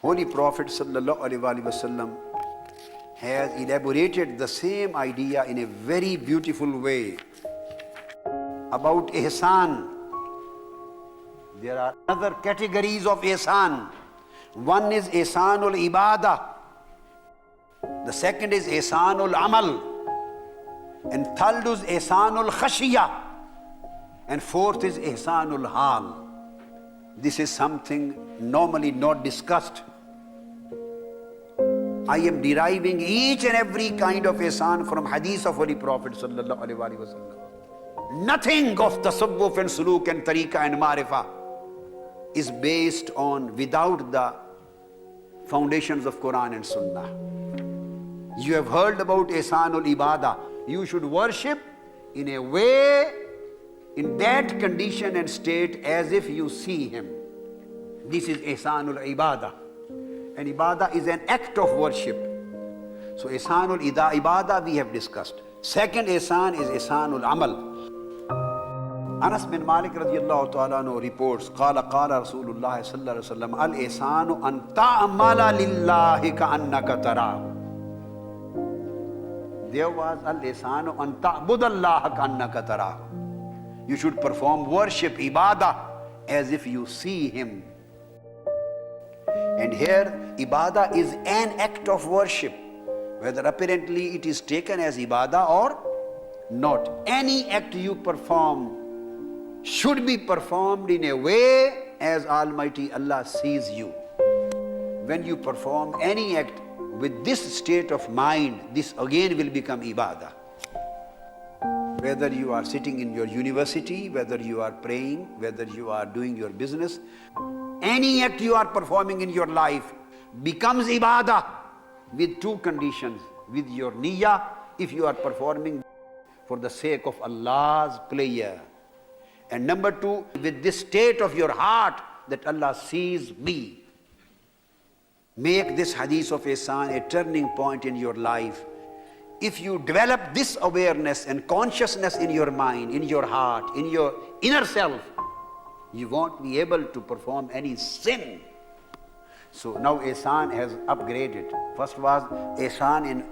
Holy Prophet ﷺ has elaborated the same idea in a very beautiful way about ihsan. There are other categories of ihsan. One is ihsanul ibadah. The second is ihsanul amal. And third is ihsanul khashiyah. And fourth is ihsanul hal. This is something normally not discussed. I am deriving each and every kind of ihsan from hadith of Holy Prophet sallallahu alaihi wasallam. Nothing of tasawwuf and suluk and tariqah and marifah is based on without the foundations of Quran and Sunnah. You have heard about ihsanul ibadah. You should worship in a way, in that condition and state as if you see him. This is ihsanul ibadah. And ibadah is an act of worship. So ihsanul ibadah we have discussed. Second ihsan is ihsanul amal. Anas bin Malik radiyallahu ta'ala anhu reports, qala Rasulullah sallallahu alaihi wasallam, al-ihsanu an ta'amala lillahi ka'annaka tarahu. There was al-ihsanu an ta'budallaha ka'annaka tarahu. You should perform worship, ibadah, as if you see him. And here, ibadah is an act of worship, whether apparently it is taken as ibadah or not. Any act you perform should be performed in a way as Almighty Allah sees you. When you perform any act with this state of mind, this again will become ibadah. Whether you are sitting in your university, whether you are praying, whether you are doing your business, any act you are performing in your life becomes ibadah with two conditions. With your niyyah, if you are performing for the sake of Allah's pleasure. And number two, with this state of your heart that Allah sees me. Make this hadith of ihsan a turning point in your life. If you develop this awareness and consciousness in your mind, in your heart, in your inner self, you won't be able to perform any sin. So now ihsan has upgraded. First was ihsan in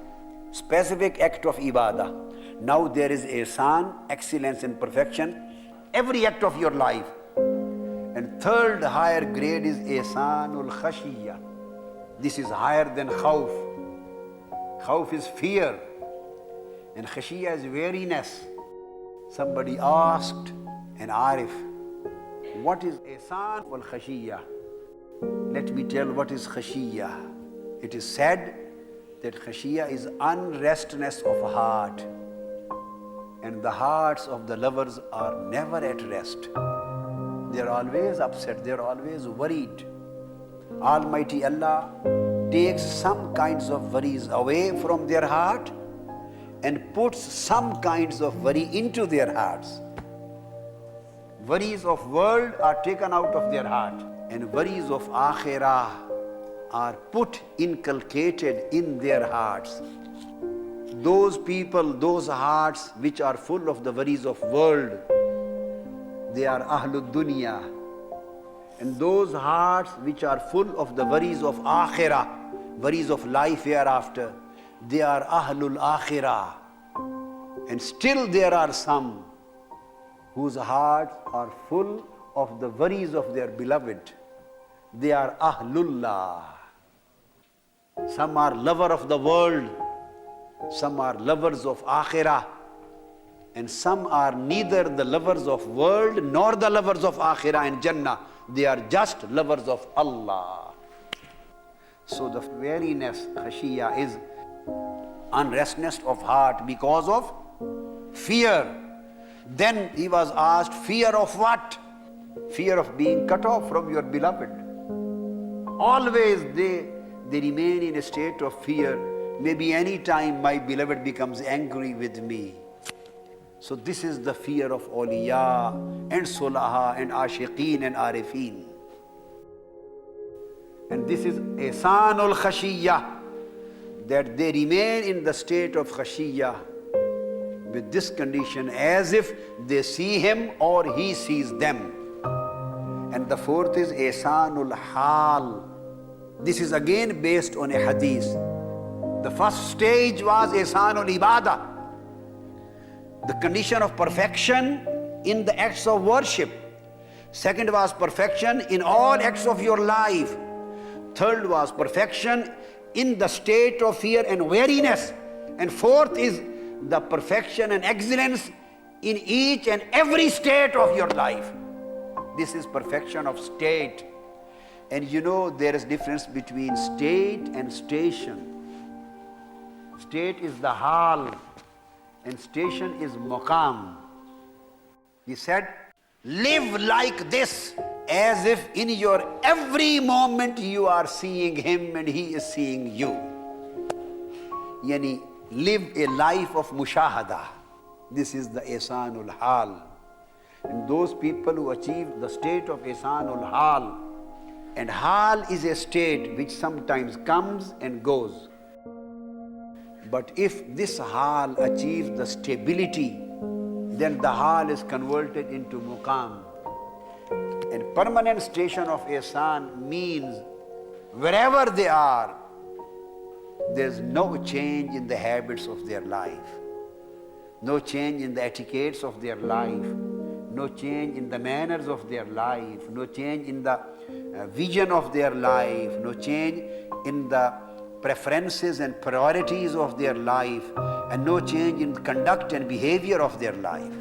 specific act of ibadah. Now there is ihsan, excellence and perfection, every act of your life. And third higher grade is ihsanul khashiyah. This is higher than khawf. Khawf is fear. And khashiyah is wariness. Somebody asked an arif, what is ihsan wal khashiyah? Let me tell what is khashiyah. It is said that khashiyah is unrestness of heart. And the hearts of the lovers are never at rest. They are always upset, they are always worried. Almighty Allah takes some kinds of worries away from their heart and puts some kinds of worry into their hearts. Worries of world are taken out of their heart, and worries of akhirah are inculcated in their hearts. Those people, those hearts which are full of the worries of world, they are ahlud dunya. And those hearts which are full of the worries of akhirah, worries of life hereafter, they are ahlul akhirah. And still there are some whose hearts are full of the worries of their beloved. They are ahlullah. Some are lover of the world, some are lovers of akhirah, and some are neither the lovers of world nor the lovers of akhirah and Jannah. They are just lovers of Allah. So the weariness, khashiyah, is unrestness of heart because of fear. Then he was asked, fear of what? Fear of being cut off from your beloved. Always they remain in a state of fear. Maybe any time my beloved becomes angry with me. So this is the fear of awliya and sulaha and ashiqeen and arifin. And this is ihsanul khashiyah, that they remain in the state of khashiyah with this condition as if they see him or he sees them. And the fourth is ihsanul hal. This is again based on a hadith. The first stage was ihsanul ibadah, the condition of perfection in the acts of worship. Second was perfection in all acts of your life. Third was perfection in the state of fear and wariness. And fourth is the perfection and excellence in each and every state of your life. This is perfection of state. And you know there is difference between state and station. State is the hal and station is maqam. He said, live like this, as if in your every moment you are seeing him and he is seeing you. Yani, live a life of mushahada. This is the ihsanul hal. And those people who achieve the state of ihsanul hal, and hal is a state which sometimes comes and goes. But if this hal achieves the stability, then the hal is converted into muqam. And permanent station of ihsan means wherever they are, there's no change in the habits of their life, no change in the etiquettes of their life, no change in the manners of their life, no change in the vision of their life, no change in the preferences and priorities of their life, and no change in conduct and behavior of their life.